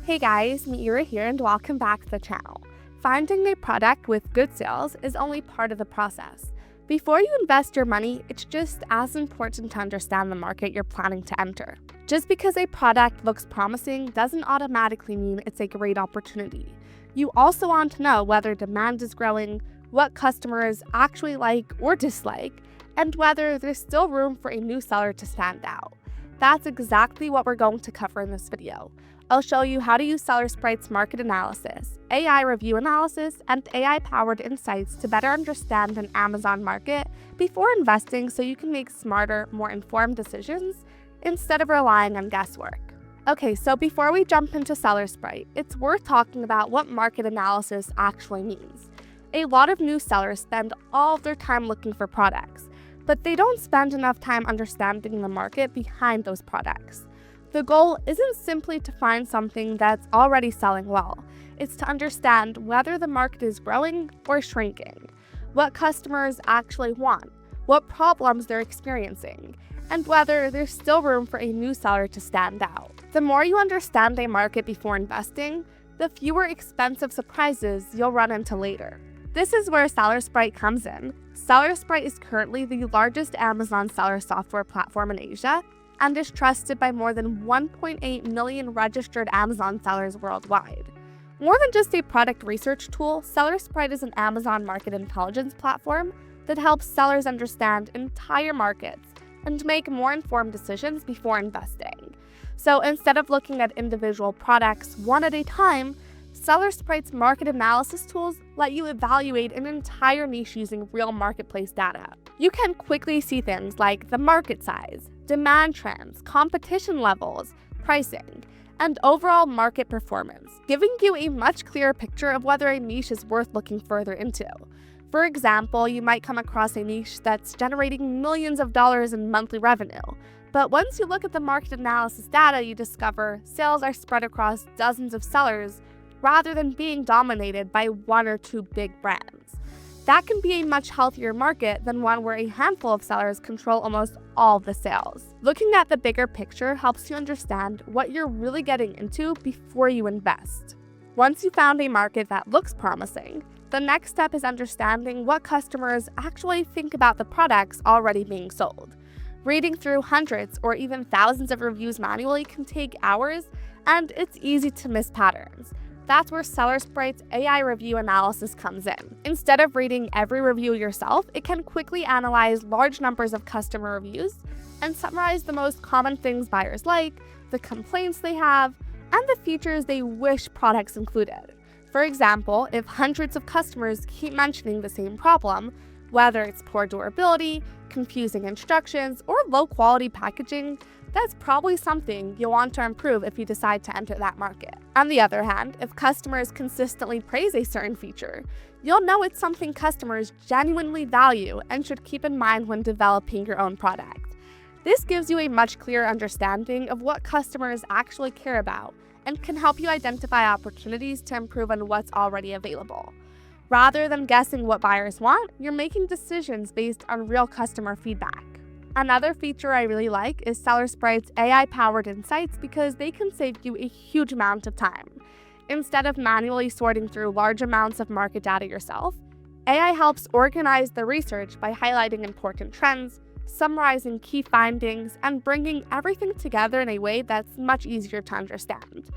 Hey guys, Miira here and welcome back to the channel. Finding a product with good sales is only part of the process. Before you invest your money, it's just as important to understand the market you're planning to enter. Just because a product looks promising doesn't automatically mean it's a great opportunity. You also want to know whether demand is growing, what customers actually like or dislike, and whether there's still room for a new seller to stand out. That's exactly what we're going to cover in this video. I'll show you how to use SellerSprite's market analysis, AI review analysis, and AI-powered insights to better understand an Amazon market before investing so you can make smarter, more informed decisions instead of relying on guesswork. Okay, so before we jump into SellerSprite, it's worth talking about what market analysis actually means. A lot of new sellers spend all of their time looking for products, but they don't spend enough time understanding the market behind those products. The goal isn't simply to find something that's already selling well. It's to understand whether the market is growing or shrinking, what customers actually want, what problems they're experiencing, and whether there's still room for a new seller to stand out. The more you understand a market before investing, the fewer expensive surprises you'll run into later. This is where SellerSprite comes in. SellerSprite is currently the largest Amazon seller software platform in Asia and is trusted by more than 1.8 million registered Amazon sellers worldwide. More than just a product research tool, SellerSprite is an Amazon market intelligence platform that helps sellers understand entire markets and make more informed decisions before investing. So instead of looking at individual products one at a time, SellerSprite's market analysis tools let you evaluate an entire niche using real marketplace data. You can quickly see things like the market size, demand trends, competition levels, pricing, and overall market performance, giving you a much clearer picture of whether a niche is worth looking further into. For example, you might come across a niche that's generating millions of dollars in monthly revenue, but once you look at the market analysis data, you discover sales are spread across dozens of sellers rather than being dominated by one or two big brands. That can be a much healthier market than one where a handful of sellers control almost all the sales. Looking at the bigger picture helps you understand what you're really getting into before you invest. Once you found a market that looks promising, the next step is understanding what customers actually think about the products already being sold. Reading through hundreds or even thousands of reviews manually can take hours, and it's easy to miss patterns. That's where SellerSprite's AI review analysis comes in. Instead of reading every review yourself, it can quickly analyze large numbers of customer reviews and summarize the most common things buyers like, the complaints they have, and the features they wish products included. For example, if hundreds of customers keep mentioning the same problem, whether it's poor durability, confusing instructions, or low-quality packaging, that's probably something you'll want to improve if you decide to enter that market. On the other hand, if customers consistently praise a certain feature, you'll know it's something customers genuinely value and should keep in mind when developing your own product. This gives you a much clearer understanding of what customers actually care about and can help you identify opportunities to improve on what's already available. Rather than guessing what buyers want, you're making decisions based on real customer feedback. Another feature I really like is SellerSprite's AI-powered insights because they can save you a huge amount of time. Instead of manually sorting through large amounts of market data yourself, AI helps organize the research by highlighting important trends, summarizing key findings, and bringing everything together in a way that's much easier to understand.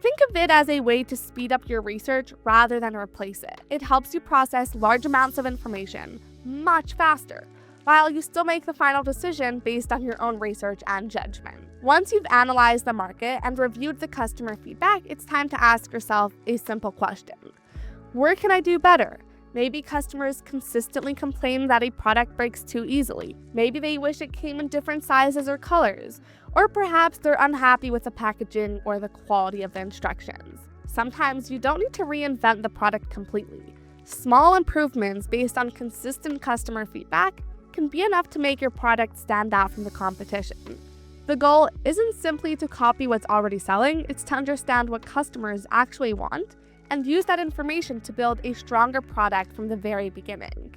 Think of it as a way to speed up your research rather than replace it. It helps you process large amounts of information much faster, while you still make the final decision based on your own research and judgment. Once you've analyzed the market and reviewed the customer feedback, it's time to ask yourself a simple question. Where can I do better? Maybe customers consistently complain that a product breaks too easily. Maybe they wish it came in different sizes or colors. Or perhaps they're unhappy with the packaging or the quality of the instructions. Sometimes you don't need to reinvent the product completely. Small improvements based on consistent customer feedback can be enough to make your product stand out from the competition. The goal isn't simply to copy what's already selling, it's to understand what customers actually want and use that information to build a stronger product from the very beginning.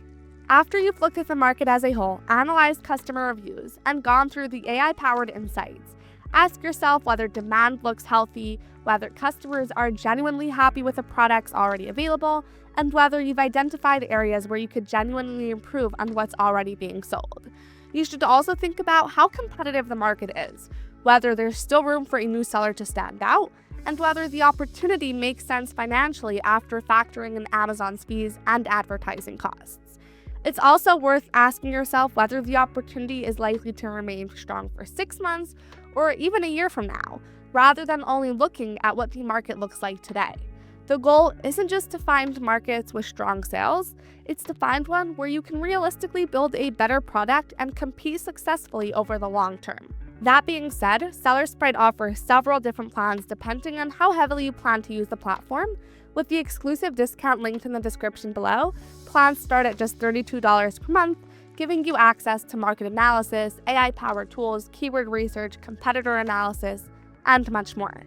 After you've looked at the market as a whole, analyzed customer reviews, and gone through the AI-powered insights, Ask yourself whether demand looks healthy, whether customers are genuinely happy with the products already available, and whether you've identified areas where you could genuinely improve on what's already being sold. You should also think about how competitive the market is, whether there's still room for a new seller to stand out, and whether the opportunity makes sense financially after factoring in Amazon's fees and advertising costs. It's also worth asking yourself whether the opportunity is likely to remain strong for 6 months or even a year from now, rather than only looking at what the market looks like today. The goal isn't just to find markets with strong sales, it's to find one where you can realistically build a better product and compete successfully over the long term. That being said, SellerSprite offers several different plans depending on how heavily you plan to use the platform. With the exclusive discount linked in the description below, plans start at just $32 per month, giving you access to market analysis, AI-powered tools, keyword research, competitor analysis, and much more.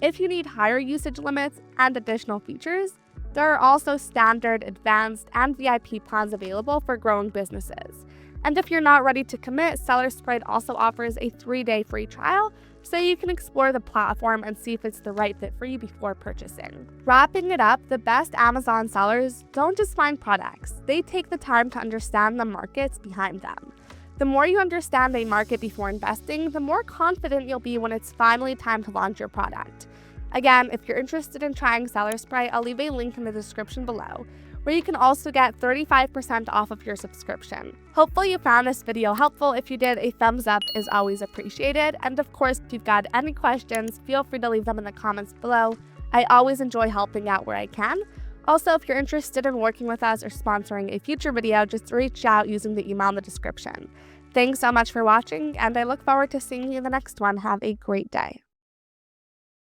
If you need higher usage limits and additional features, there are also standard, advanced, and VIP plans available for growing businesses. And if you're not ready to commit, SellerSprite also offers a 3-day free trial, so you can explore the platform and see if it's the right fit for you before purchasing. Wrapping it up, the best Amazon sellers don't just find products, they take the time to understand the markets behind them. The more you understand a market before investing, the more confident you'll be when it's finally time to launch your product. Again, if you're interested in trying SellerSprite, I'll leave a link in the description below, where you can also get 35% off of your subscription. Hopefully you found this video helpful. If you did, a thumbs up is always appreciated. And of course, if you've got any questions, feel free to leave them in the comments below. I always enjoy helping out where I can. Also, if you're interested in working with us or sponsoring a future video, just reach out using the email in the description. Thanks so much for watching, and I look forward to seeing you in the next one. Have a great day.